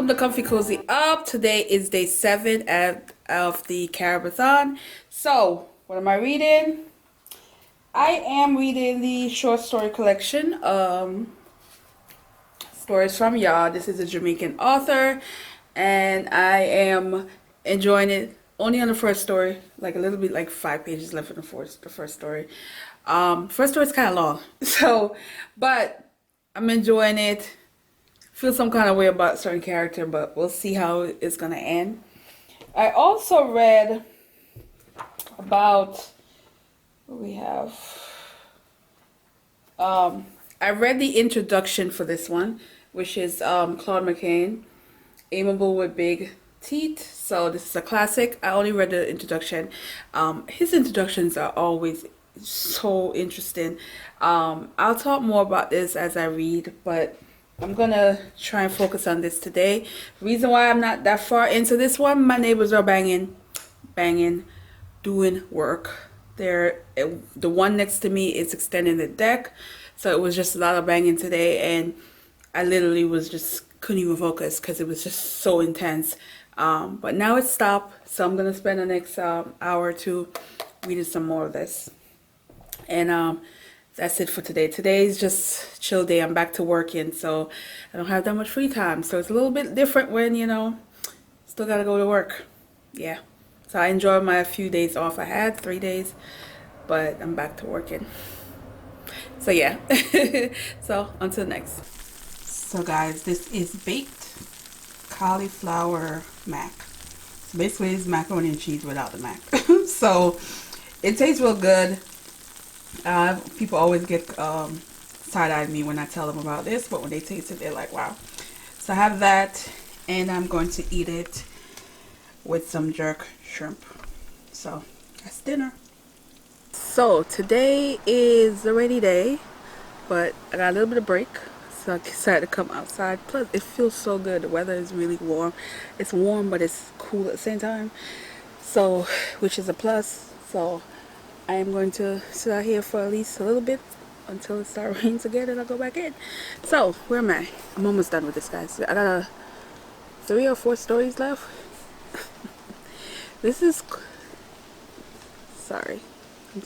welcome to Comfy Cozy Up. Today is day 7 of the CaribATHON. So, what am I reading? I am reading the short story collection, Stories from Ya. This is a Jamaican author, and I am enjoying it. Only on the first story, like a little bit, like 5 pages left in the first story. First story is kind of long, so, but I'm enjoying it. Feel some kind of way about a certain character, but we'll see how it's gonna end. I also read about what we have. I read the introduction for this one, which is Claude McCain, Amiable with Big Teeth. So this is a classic. I only read the introduction. His introductions are always so interesting. I'll talk more about this as I read, but I'm gonna try and focus on this today. Reason why I'm not that far into this one, my neighbors are banging, doing work. The one next to me is extending the deck, so it was just a lot of banging today, and I literally couldn't even focus because it was just so intense. But now it's stopped, so I'm gonna spend the next hour or two reading some more of this, and that's it for today. Today's just chill day. I'm back to working, so I don't have that much free time. So it's a little bit different when, still gotta go to work. Yeah. So I enjoyed my few days off. I had 3 days, but I'm back to working. So yeah. So until next. So guys, this is baked cauliflower mac. So basically it's macaroni and cheese without the mac. So it tastes real good. People always get side-eyed me when I tell them about this, but when they taste it, they're like, wow. So I have that, and I'm going to eat it with some jerk shrimp. So that's dinner. So today is a rainy day, but I got a little bit of break, so I decided to come outside. Plus it feels so good. The weather is really warm. It's warm, but it's cool at the same time, so which is a plus. So I am going to sit out here for at least a little bit until it starts raining again, and I'll go back in. So, where am I? I'm almost done with this, guys. I got 3 or 4 stories left. This is... Sorry. I'm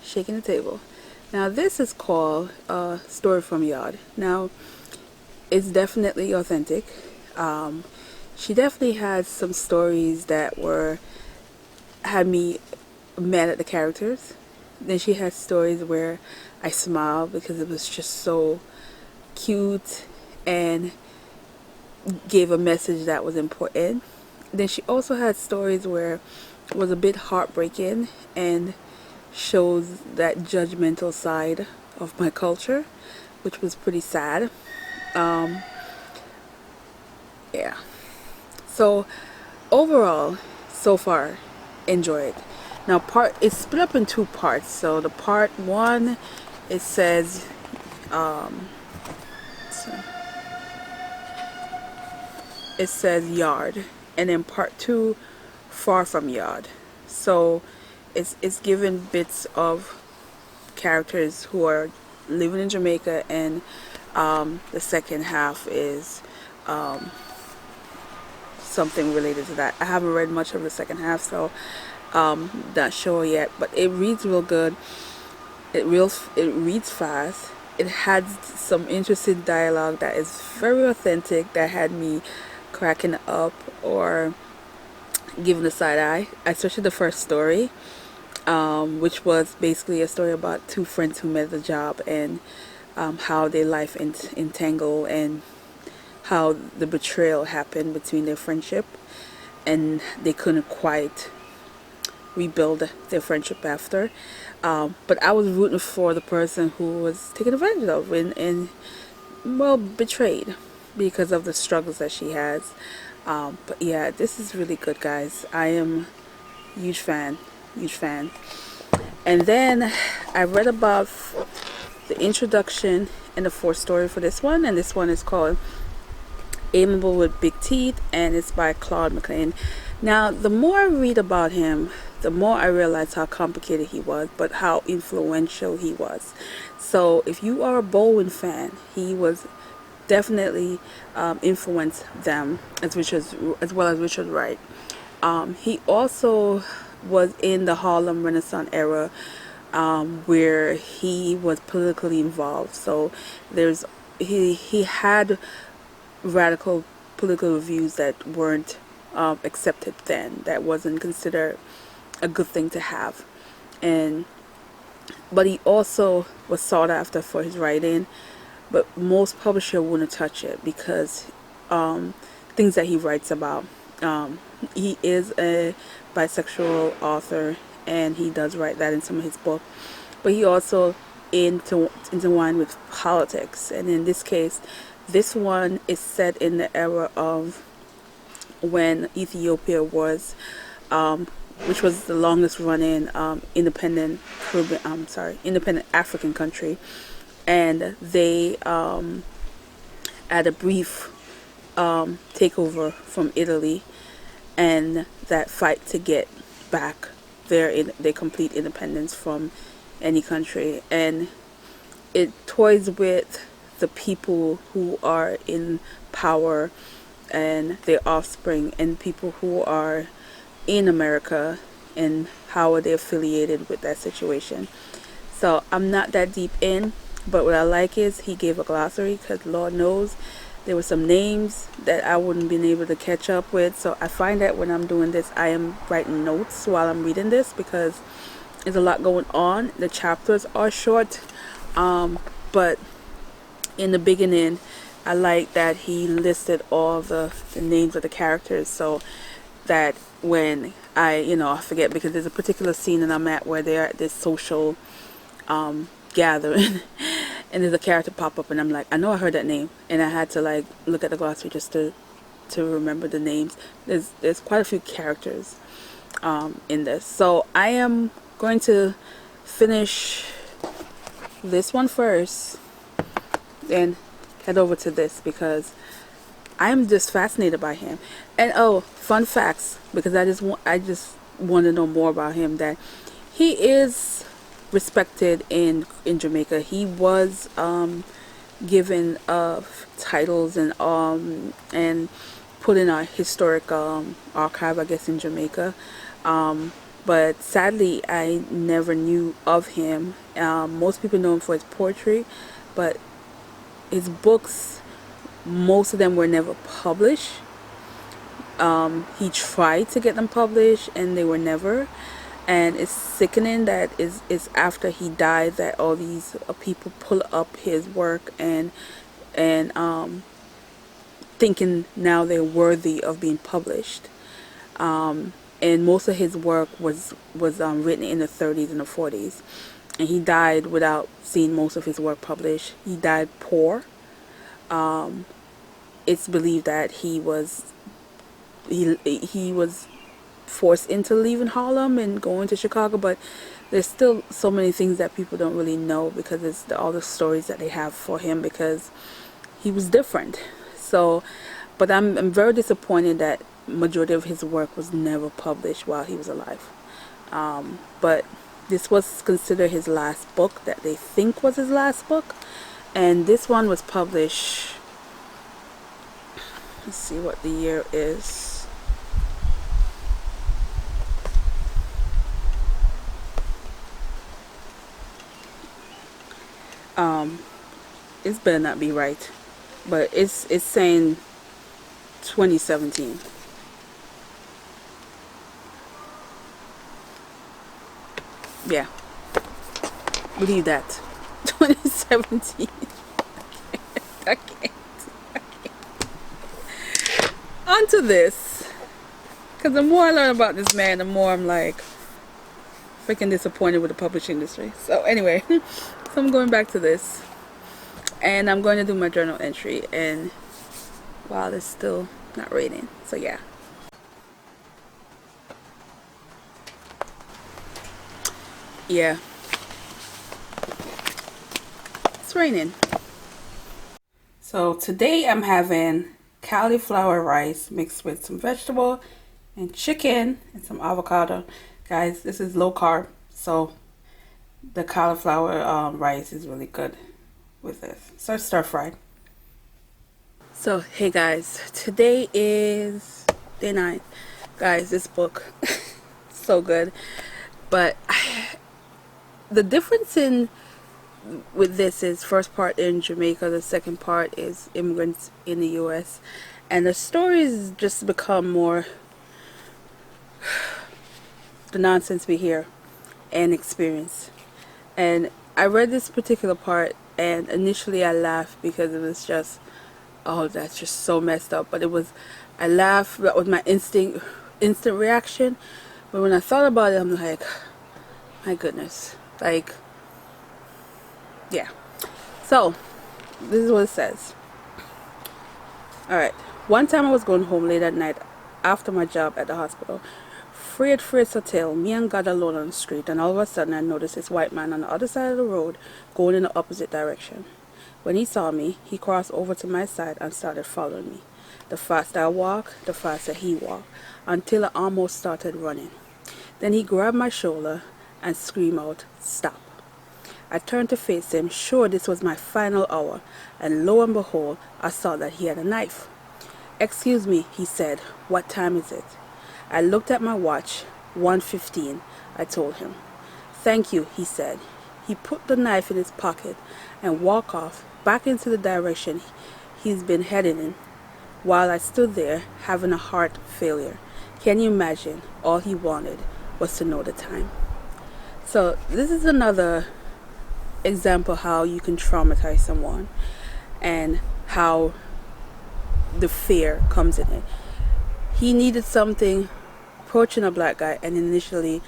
shaking the table. Now, this is called Story from Yard. Now, it's definitely authentic. She definitely had some stories that had me mad at the characters. Then she had stories where I smiled because it was just so cute and gave a message that was important. Then she also had stories where it was a bit heartbreaking and shows that judgmental side of my culture, which was pretty sad. Yeah. So overall, so far, enjoy it. Now it's split up in 2 parts. So the part 1, it says yard, and then part 2, far from yard. So it's given bits of characters who are living in Jamaica, and the second half is something related to that. I haven't read much of the second half, so not sure yet, but it reads real good. It reads fast. It had some interesting dialogue that is very authentic, that had me cracking up or giving a side eye, especially the first story, which was basically a story about 2 friends who met at the job, and how their life entangled, and how the betrayal happened between their friendship, and they couldn't quite rebuild their friendship after. But I was rooting for the person who was taken advantage of and well, betrayed because of the struggles that she has. But yeah, this is really good, guys. I am huge fan. And then I read about the introduction and the 4th story for this one, and this one is called Amiable with Big Teeth, and it's by Claude McCain. Now, the more I read about him, the more I realize how complicated he was, but how influential he was. So if you are a Bowen fan, he was definitely influenced them, as well as Richard Wright. He also was in the Harlem Renaissance era, where he was politically involved. So there's he had radical political views that weren't accepted then. That wasn't considered a good thing to have, and but he also was sought after for his writing. But most publisher wouldn't touch it because things that he writes about. He is a bisexual author, and he does write that in some of his books. But he also intertwined with politics, and in this case, this one is set in the era of when Ethiopia was, which was the longest running independent independent African country, and they had a brief takeover from Italy, and that fight to get back their complete independence from any country, and it toys with the people who are in power and their offspring, and people who are in America, and how are they affiliated with that situation. So I'm not that deep in, but what I like is he gave a glossary, because Lord knows there were some names that I wouldn't been able to catch up with. So I find that when I'm doing this, I am writing notes while I'm reading this, because there's a lot going on. The chapters are short, but in the beginning, I like that he listed all the names of the characters, so that when I forget, because there's a particular scene that I'm at where they're at this social gathering, and there's a character pop up, and I'm like, I know I heard that name, and I had to like look at the glossary just to remember the names. There's quite a few characters in this, so I am going to finish this one first, then head over to this, because I'm just fascinated by him. And oh, fun facts, because I just want to know more about him, that he is respected in Jamaica. He was given titles and put in a historic archive, I guess, in Jamaica. But sadly, I never knew of him. Most people know him for his poetry, but his books, most of them were never published. He tried to get them published, and they were never. And it's sickening that it's after he died that all these people pull up his work and thinking now they're worthy of being published. And most of his work was written in the 30s and the 40s, and he died without seeing most of his work published. He died poor. It's believed that he was forced into leaving Harlem and going to Chicago, but there's still so many things that people don't really know, because it's all the stories that they have for him, because he was different. So, but I'm very disappointed that majority of his work was never published while he was alive. But this was considered his last book, that they think was his last book, and this one was published, let's see what the year is. It's better not be right, but it's saying 2017. Yeah, believe that. 2017. I can't. On to this, because the more I learn about this man, the more I'm like freaking disappointed with the publishing industry. So anyway, so I'm going back to this, and I'm going to do my journal entry, and while it's still not raining, so yeah. Yeah, it's raining. So today I'm having cauliflower rice mixed with some vegetable and chicken and some avocado. Guys, this is low carb, so the cauliflower rice is really good with this. So stir fried. So, hey guys, today is day 9. Guys, this book, so good. But the difference in with this is first part in Jamaica, the second part is immigrants in the US. And the stories just become more the nonsense we hear and experience. And I read this particular part and initially I laughed because it was just, oh, that's just so messed up. But I laughed, that was my instant reaction. But when I thought about it, I'm like, my goodness. Like, yeah. So, this is what it says. Alright. One time I was going home late at night after my job at the hospital. Fred hotel, me and God alone on the street, and all of a sudden I noticed this white man on the other side of the road going in the opposite direction. When he saw me, he crossed over to my side and started following me. The faster I walked, the faster he walked, until I almost started running. Then he grabbed my shoulder and screamed out, "Stop." I turned to face him, sure this was my final hour, and lo and behold, I saw that he had a knife. "Excuse me," he said, "what time is it?" I looked at my watch. 1:15, I told him. "Thank you," he said. He put the knife in his pocket and walked off back into the direction he's been heading in, while I stood there having a heart failure. Can you imagine? All he wanted was to know the time. So this is another example how you can traumatize someone and how the fear comes in it. He needed something, approaching a black guy, and initially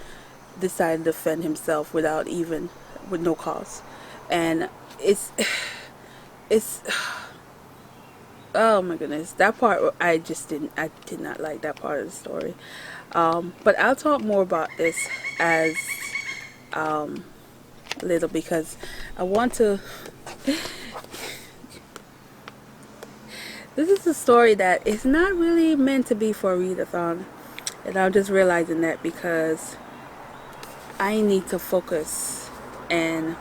decided to defend himself with no cause. And it's oh my goodness, that part I did not like that part of the story. But I'll talk more about this as little, because I want to this is a story that is not really meant to be for a readathon, and I'm just realizing that because I need to focus and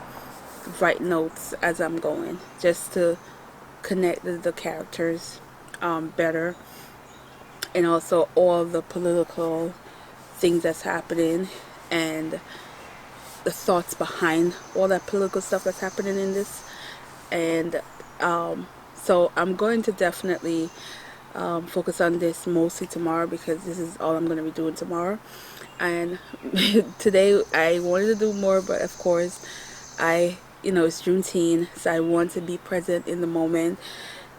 write notes as I'm going, just to connect the characters better, and also all the political things that's happening and the thoughts behind all that political stuff that's happening in this. And so I'm going to definitely focus on this mostly tomorrow, because this is all I'm going to be doing tomorrow. And today I wanted to do more, but of course it's Juneteenth, so I want to be present in the moment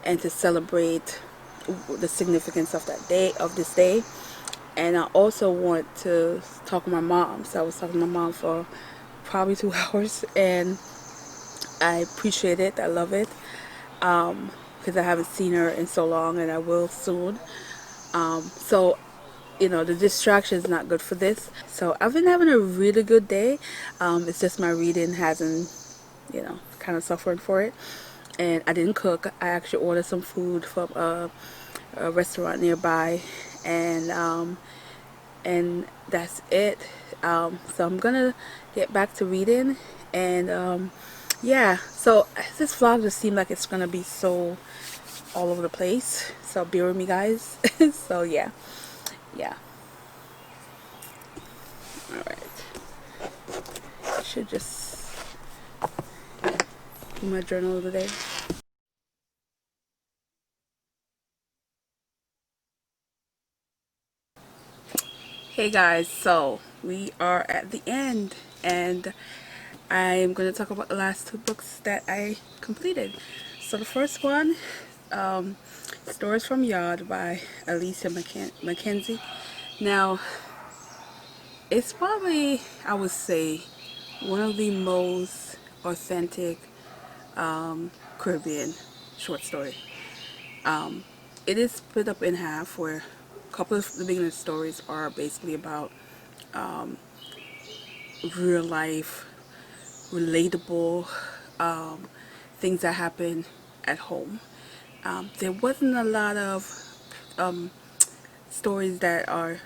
and to celebrate the significance of this day. And I also want to talk to my mom. So I was talking to my mom for probably 2 hours, and I appreciate it. I love it, because I haven't seen her in so long, and I will soon. So the distraction is not good for this. So I've been having a really good day. It's just my reading hasn't, kind of suffering for it. And I didn't cook. I actually ordered some food from a restaurant nearby, and that's it. So I'm gonna get back to reading, and yeah. So this vlog just seemed like it's gonna be so all over the place. So bear with me, guys. So yeah. All right. Should just do my journal of the day. Hey guys, so we are at the end, and I'm going to talk about the last 2 books that I completed. So the first one, Stories from Yard by Alicia Mackenzie. Now, it's probably, I would say, one of the most authentic Caribbean short story. It is split up in half, where a couple of the beginning stories are basically about real life, relatable things that happen at home. There wasn't a lot of stories that are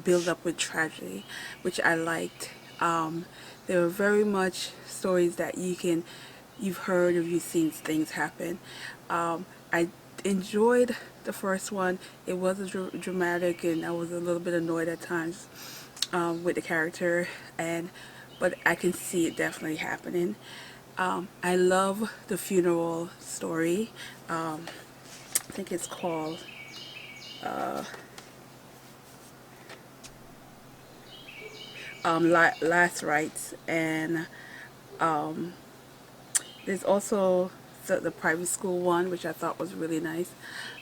built up with tragedy, which I liked. There were very much stories that you've heard or you've seen things happen. I enjoyed the first one. It was a dramatic, and I was a little bit annoyed at times with the character, but I can see it definitely happening. I love the funeral story. I think it's called Last Rites, and there's also the private school one, which I thought was really nice.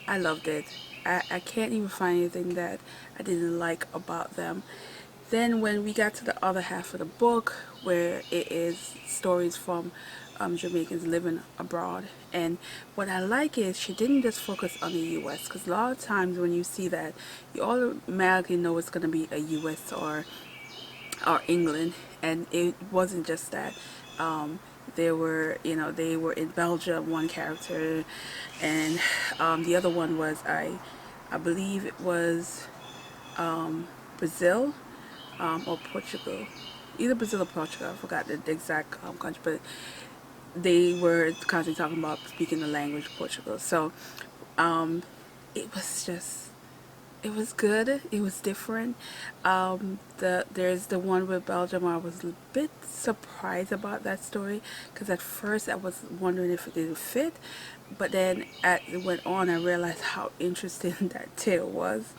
I loved it. I can't even find anything that I didn't like about them. Then when we got to the other half of the book, where it is stories from Jamaicans living abroad, and what I like is she didn't just focus on the U.S., because a lot of times when you see that, you automatically know it's going to be a U.S. or England, and it wasn't just that. They were in Belgium, one character, and the other one was I believe it was Brazil or Portugal, either Brazil or Portugal. I forgot the exact country, but they were constantly talking about speaking the language Portugal. So it was just, it was good. It was different. There's the one with Belgium. I was a bit surprised about that story, because at first I was wondering if it didn't fit, but then as it went on, I realized how interesting that tale was.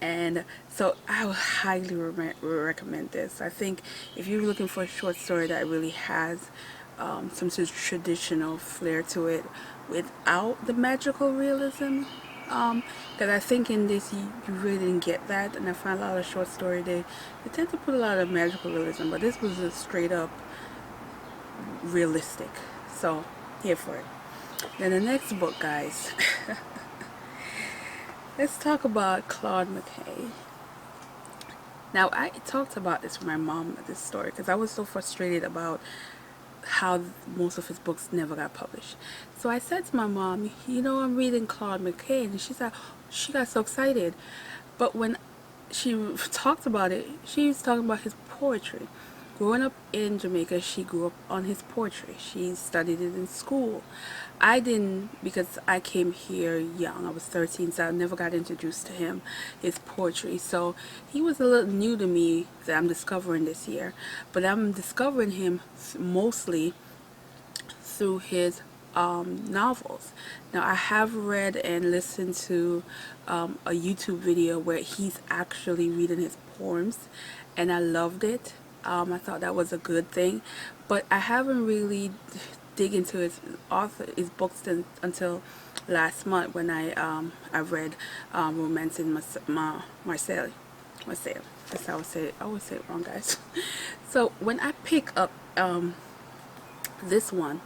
And so I would highly recommend this. I think if you're looking for a short story that really has some sort of traditional flair to it without the magical realism, because I think in this you really didn't get that, and I find a lot of short story they tend to put a lot of magical realism, but this was a straight up realistic. So here for it. Then the next book, guys. Let's talk about Claude McKay. Now, I talked about this with my mom, this story, because I was so frustrated about how most of his books never got published. So I said to my mom, I'm reading Claude McKay, and she got so excited. But when she talked about it, she was talking about his poetry. Growing up in Jamaica, she grew up on his poetry. She studied it in school. I didn't, because I came here young. I was 13, so I never got introduced to his poetry. So he was a little new to me that I'm discovering this year. But I'm discovering him mostly through his novels. Now, I have read and listened to a YouTube video where he's actually reading his poems, and I loved it. I thought that was a good thing, but I haven't really dig into his books until last month, when I read Romancing Marseille. That's how I say it. I always say it wrong, guys. So when I pick up this one,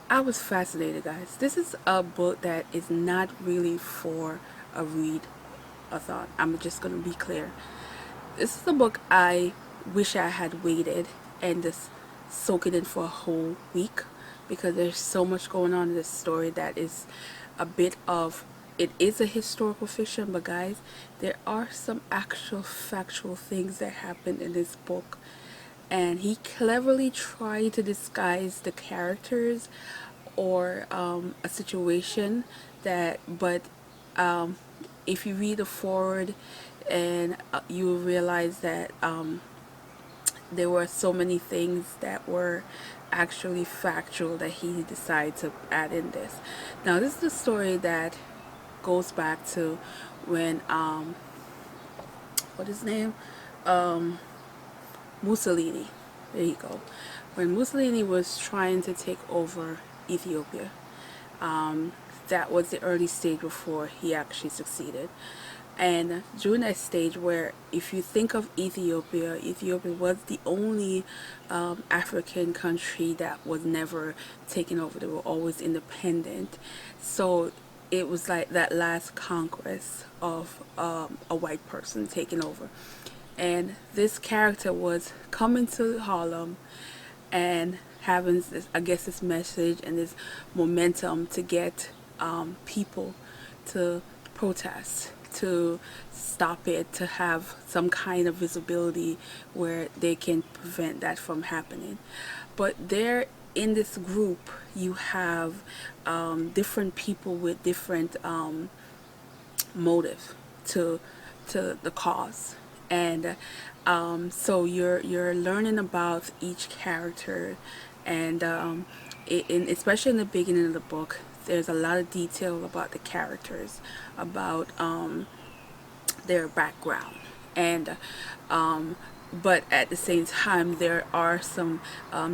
I was fascinated, guys. This is a book that is not really for a read-a-thon. I'm just going to be clear. This is a book I wish I had waited and just soak it in for a whole week, because there's so much going on in this story that is a bit of, it is a historical fiction, but guys, there are some actual factual things that happened in this book, and he cleverly tried to disguise the characters or a situation but if you read the forward, and you will realize that there were so many things that were actually factual that he decided to add in this. Now, this is a story that goes back to when what is his name, Mussolini. There you go. When Mussolini was trying to take over Ethiopia, that was the early stage before he actually succeeded. And during that stage, where if you think of Ethiopia was the only African country that was never taken over. They were always independent. So it was like that last conquest of a white person taking over. And this character was coming to Harlem and having this, I guess, this message and this momentum to get people to protest, to stop it, to have some kind of visibility where they can prevent that from happening. But there in this group you have different people with different motive to the cause, and so you're learning about each character, and especially in the beginning of the book, there's a lot of detail about the characters, about their background, and but at the same time there are some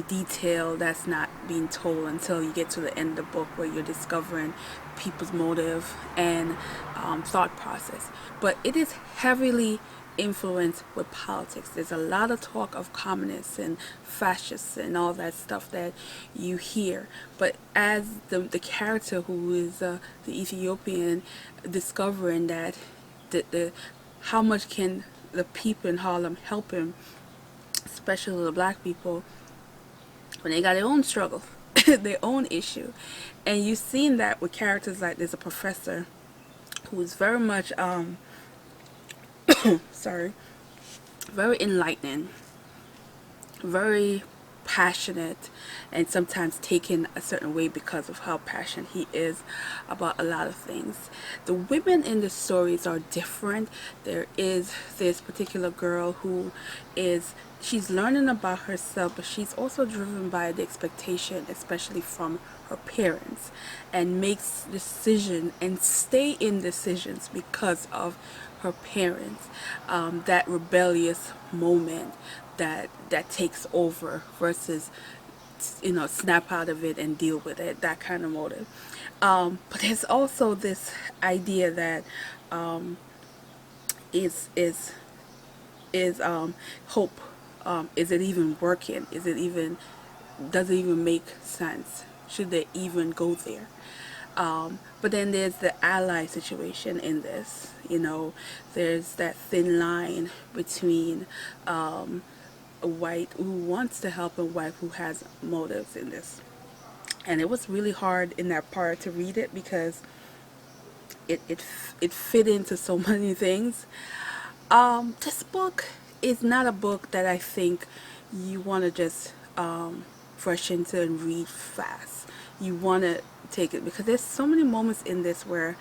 detail that's not being told until you get to the end of the book, where you're discovering people's motive and thought process. But it is heavily influenced with politics. There's a lot of talk of communists and fascists and all that stuff that you hear, but as the character who is the Ethiopian discovering that the how much can the people in Harlem help him, especially the black people, when they got their own struggle, their own issue. And you've seen that with characters like, there's a professor who is very much sorry, very enlightening, very passionate, and sometimes taken a certain way because of how passionate he is about a lot of things. The women in the stories are different. There is this particular girl who is, she's learning about herself, but she's also driven by the expectation, especially from her parents, and makes decisions and stay in decisions because of her parents. That rebellious moment that takes over versus, you know, snap out of it and deal with it, that kind of motive. But there's also this idea that is hope. Is it even working? Is it even, does it even make sense? Should they even go there? But then there's the ally situation in this. You know, there's that thin line between a white who wants to help and white who has motives in this. And it was really hard in that part to read it because it fit into so many things. This book is not a book that I think you want to just rush into and read fast. You want to take it, because there's so many moments in this where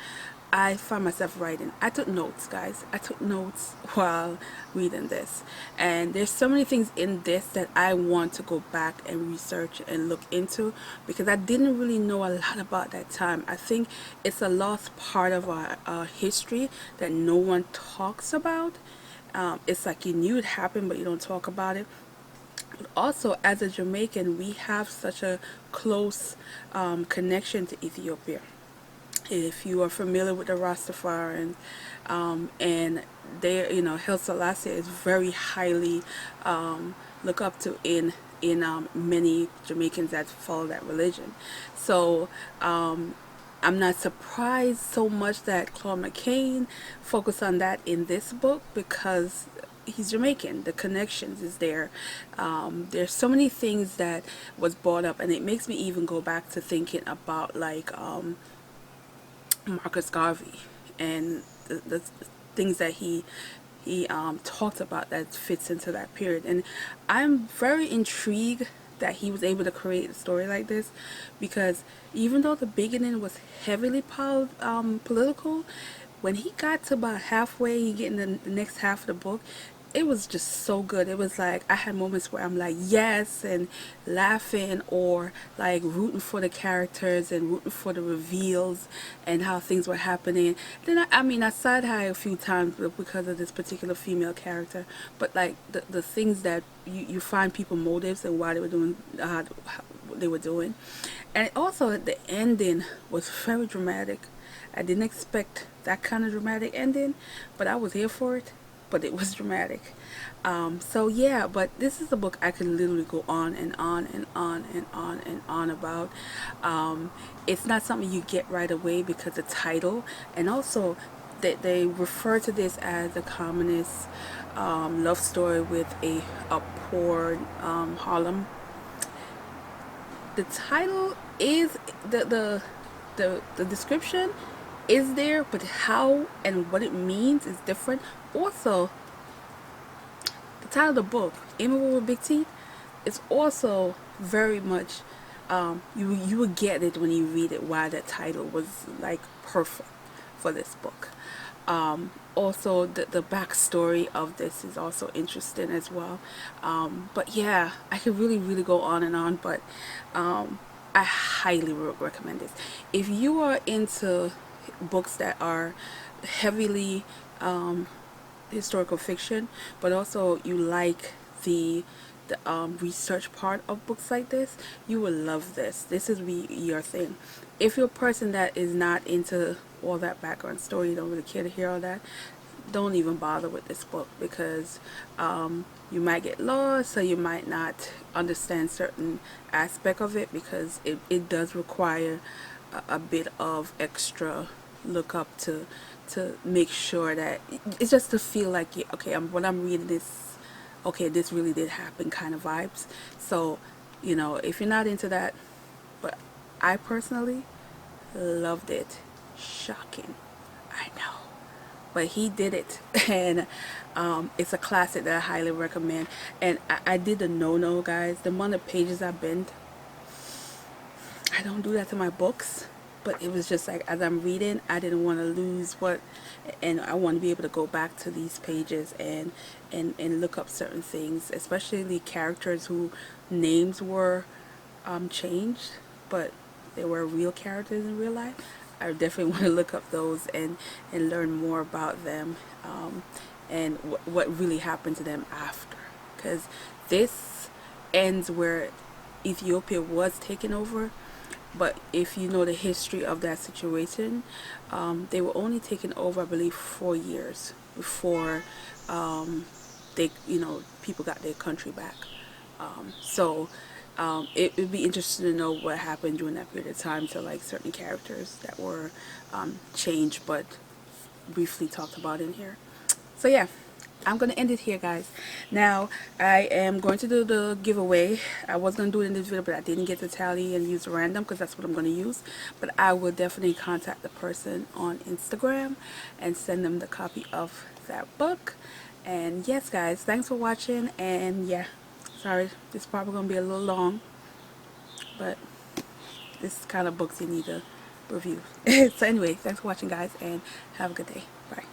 I find myself writing. I took notes, guys. I took notes while reading this. And there's so many things in this that I want to go back and research and look into, because I didn't really know a lot about that time. I think it's a lost part of our history that no one talks about. It's like you knew it happened, but you don't talk about it. But also, as a Jamaican, we have such a close connection to Ethiopia. If you are familiar with the Rastafarians, and they, you know, Haile Selassie is very highly looked up to in many Jamaicans that follow that religion. So I'm not surprised so much that Claude McCain focused on that in this book, because he's Jamaican. The connections is there. There's so many things that was brought up, and it makes me even go back to thinking about like Marcus Garvey and the things that he talked about that fits into that period. And I'm very intrigued that he was able to create a story like this, because even though the beginning was heavily political, when he got to about halfway, getting the next half of the book, it was just so good. It was like I had moments where I'm like yes, and laughing, or like rooting for the characters and rooting for the reveals and how things were happening. Then I mean I side high a few times because of this particular female character, but like the things that you find people motives and why they were doing what they were doing. And also the ending was very dramatic. I didn't expect that kind of dramatic ending, but I was here for it. But it was dramatic. So yeah, but this is a book I could literally go on and on and on and on and on about. It's not something you get right away because the title, and also that they refer to this as a communist love story with a poor Harlem. The title is the description is there, but how and what it means is different. Also, the title of the book, Amiable with Big T, is also very much you would get it when you read it, why the title was like perfect for this book. Also, the backstory of this is also interesting as well. But yeah, I could really go on and on, but I highly recommend this. If you are into books that are heavily historical fiction, but also you like the research part of books like this, you will love this. This is your thing. If you're a person that is not into all that background story, you don't really care to hear all that, don't even bother with this book, because you might get lost, or you might not understand certain aspect of it, because it does require a bit of extra look up to make sure that it's just to feel like, yeah, okay, when I'm reading this, okay, this really did happen kind of vibes. So, if you're not into that, but I personally loved it. Shocking, I know, but he did it. And it's a classic that I highly recommend. And I did the no guys, the amount of pages I bent, I don't do that to my books, but it was just like, as I'm reading, I didn't want to lose and I want to be able to go back to these pages and look up certain things, especially the characters who names were changed, but they were real characters in real life. I definitely want to look up those and learn more about them, and what really happened to them after, because this ends where Ethiopia was taken over. But if you know the history of that situation, they were only taken over, I believe, 4 years before people got their country back. It would be interesting to know what happened during that period of time to like certain characters that were changed, but briefly talked about in here. So yeah, I'm going to end it here, guys. Now, I am going to do the giveaway. I was going to do it in this video, but I didn't get to tally and use random, because that's what I'm going to use. But I will definitely contact the person on Instagram and send them the copy of that book. And yes, guys, thanks for watching. And yeah, sorry, this is probably going to be a little long, but this is kind of books you need to review. So anyway, thanks for watching, guys, and have a good day. Bye.